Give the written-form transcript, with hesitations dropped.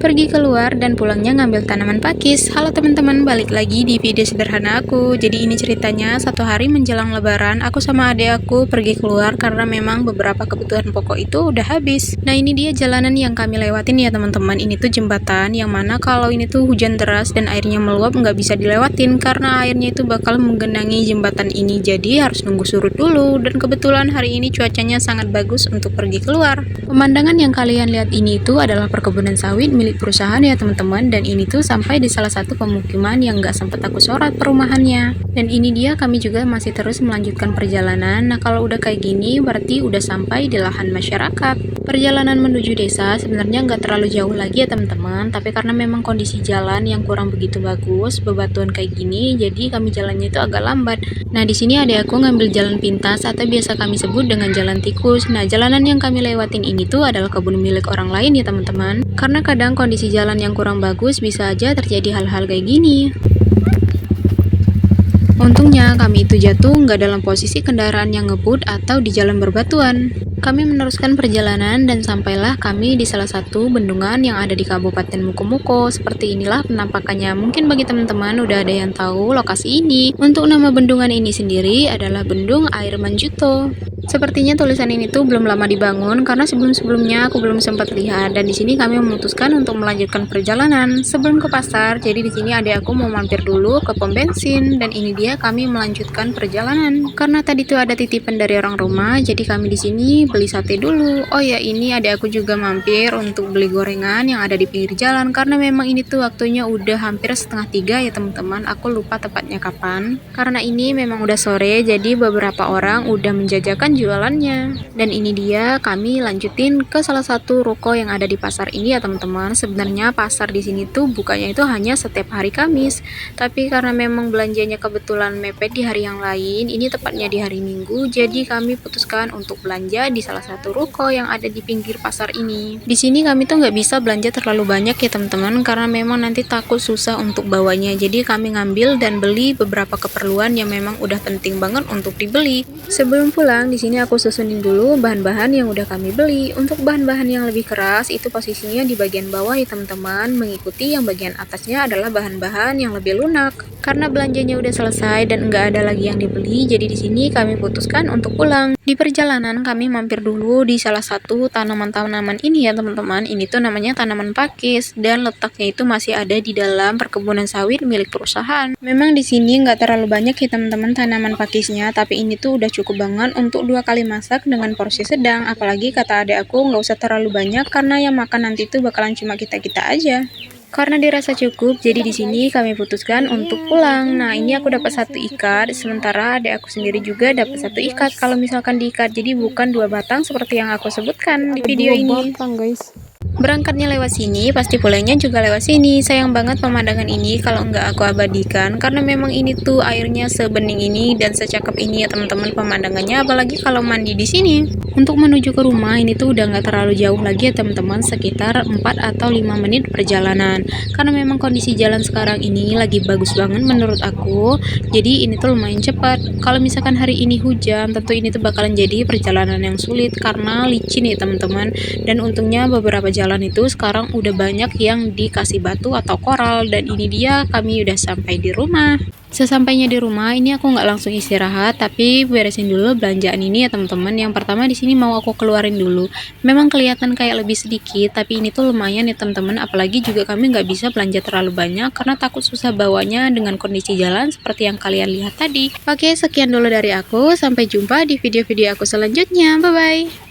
Pergi keluar dan pulangnya ngambil tanaman pakis. Halo teman-teman, balik lagi di video sederhana aku. Jadi ini ceritanya, satu hari menjelang lebaran, aku sama adik aku pergi keluar karena memang beberapa kebutuhan pokok itu udah habis. Nah ini dia jalanan yang kami lewatin ya teman-teman. Ini tuh jembatan yang mana kalau ini tuh hujan deras dan airnya meluap nggak bisa dilewatin karena airnya itu bakal menggenangi jembatan ini. Jadi harus nunggu surut dulu. Dan kebetulan hari ini cuacanya sangat bagus untuk pergi keluar. Pemandangan yang kalian lihat ini tuh adalah perkebunan sawit milik perusahaan ya teman-teman, dan ini tuh sampai di salah satu pemukiman yang nggak sempat aku sorot perumahannya. Dan ini dia kami juga masih terus melanjutkan perjalanan. Nah kalau udah kayak gini berarti udah sampai di lahan masyarakat. Perjalanan menuju desa sebenarnya nggak terlalu jauh lagi ya teman-teman, tapi karena memang kondisi jalan yang kurang begitu bagus, bebatuan kayak gini, jadi kami jalannya itu agak lambat. Nah di sini adik aku ngambil jalan pintas atau biasa kami sebut dengan jalan tikus. Nah jalanan yang kami lewatin ini tuh adalah kebun milik orang lain ya teman-teman. Karena kadang kondisi jalan yang kurang bagus bisa aja terjadi hal-hal kayak gini. Untungnya kami itu jatuh nggak dalam posisi kendaraan yang ngebut atau di jalan berbatuan. Kami meneruskan perjalanan dan sampailah kami di salah satu bendungan yang ada di Kabupaten Mukomuko. Seperti inilah penampakannya. Mungkin bagi teman-teman udah ada yang tahu lokasi ini. Untuk nama bendungan ini sendiri adalah Bendung Air Manjuto. Sepertinya tulisan ini tuh belum lama dibangun karena sebelum-sebelumnya aku belum sempat lihat, dan di sini kami memutuskan untuk melanjutkan perjalanan sebelum ke pasar. Jadi di sini adik aku mau mampir dulu ke pom bensin, dan ini dia kami melanjutkan perjalanan. Karena tadi tuh ada titipan dari orang rumah, jadi kami di sini beli sate dulu. Oh ya, ini adik aku juga mampir untuk beli gorengan yang ada di pinggir jalan karena memang ini tuh waktunya udah hampir setengah 3 ya teman-teman. Aku lupa tepatnya kapan. Karena ini memang udah sore, jadi beberapa orang udah menjajakan jualannya. Dan ini dia kami lanjutin ke salah satu ruko yang ada di pasar ini ya teman-teman. Sebenarnya pasar di sini tuh bukanya itu hanya setiap hari Kamis, tapi karena memang belanjanya kebetulan mepet di hari yang lain, ini tepatnya di hari Minggu, jadi kami putuskan untuk belanja di salah satu ruko yang ada di pinggir pasar ini. Di sini kami tuh nggak bisa belanja terlalu banyak ya teman-teman karena memang nanti takut susah untuk bawanya. Jadi kami ngambil dan beli beberapa keperluan yang memang udah penting banget untuk dibeli. Sebelum pulang di sini aku susunin dulu bahan-bahan yang udah kami beli. Untuk bahan-bahan yang lebih keras itu posisinya di bagian bawah ya teman-teman, mengikuti yang bagian atasnya adalah bahan-bahan yang lebih lunak. Karena belanjanya udah selesai dan nggak ada lagi yang dibeli, jadi di sini kami putuskan untuk pulang. Di perjalanan kami mampir dulu di salah satu tanaman-tanaman ini ya teman-teman. Ini tuh namanya tanaman pakis dan letaknya itu masih ada di dalam perkebunan sawit milik perusahaan. Memang di sini nggak terlalu banyak ya teman-teman tanaman pakisnya, tapi ini tuh udah cukup banget untuk 2 kali masak dengan porsi sedang. Apalagi kata adik aku nggak usah terlalu banyak karena yang makan nanti tuh bakalan cuma kita-kita aja. Karena dirasa cukup, jadi di sini kami putuskan untuk pulang. Nah, ini aku dapat 1 ikat, sementara adik aku sendiri juga dapat 1 ikat. Kalau misalkan diikat, jadi bukan 2 batang seperti yang aku sebutkan di video ini. Berangkatnya lewat sini, pasti pulangnya juga lewat sini. Sayang banget pemandangan ini kalau nggak aku abadikan, karena memang ini tuh airnya sebening ini dan secakep ini ya teman-teman pemandangannya, apalagi kalau mandi di sini. Untuk menuju ke rumah ini tuh udah nggak terlalu jauh lagi ya teman-teman, sekitar 4 atau 5 menit perjalanan. Karena memang kondisi jalan sekarang ini lagi bagus banget menurut aku, jadi ini tuh lumayan cepat. Kalau misalkan hari ini hujan, tentu ini tuh bakalan jadi perjalanan yang sulit karena licin ya teman-teman. Dan untungnya beberapa jalan itu sekarang udah banyak yang dikasih batu atau koral, dan ini dia kami udah sampai di rumah. Sesampainya di rumah ini aku nggak langsung istirahat, tapi beresin dulu belanjaan ini ya teman-teman. Yang pertama di sini mau aku keluarin dulu. Memang kelihatan kayak lebih sedikit, tapi ini tuh lumayan ya teman-teman. Apalagi juga kami nggak bisa belanja terlalu banyak karena takut susah bawanya dengan kondisi jalan seperti yang kalian lihat tadi. Oke, sekian dulu dari aku. Sampai jumpa di video-video aku selanjutnya. Bye bye.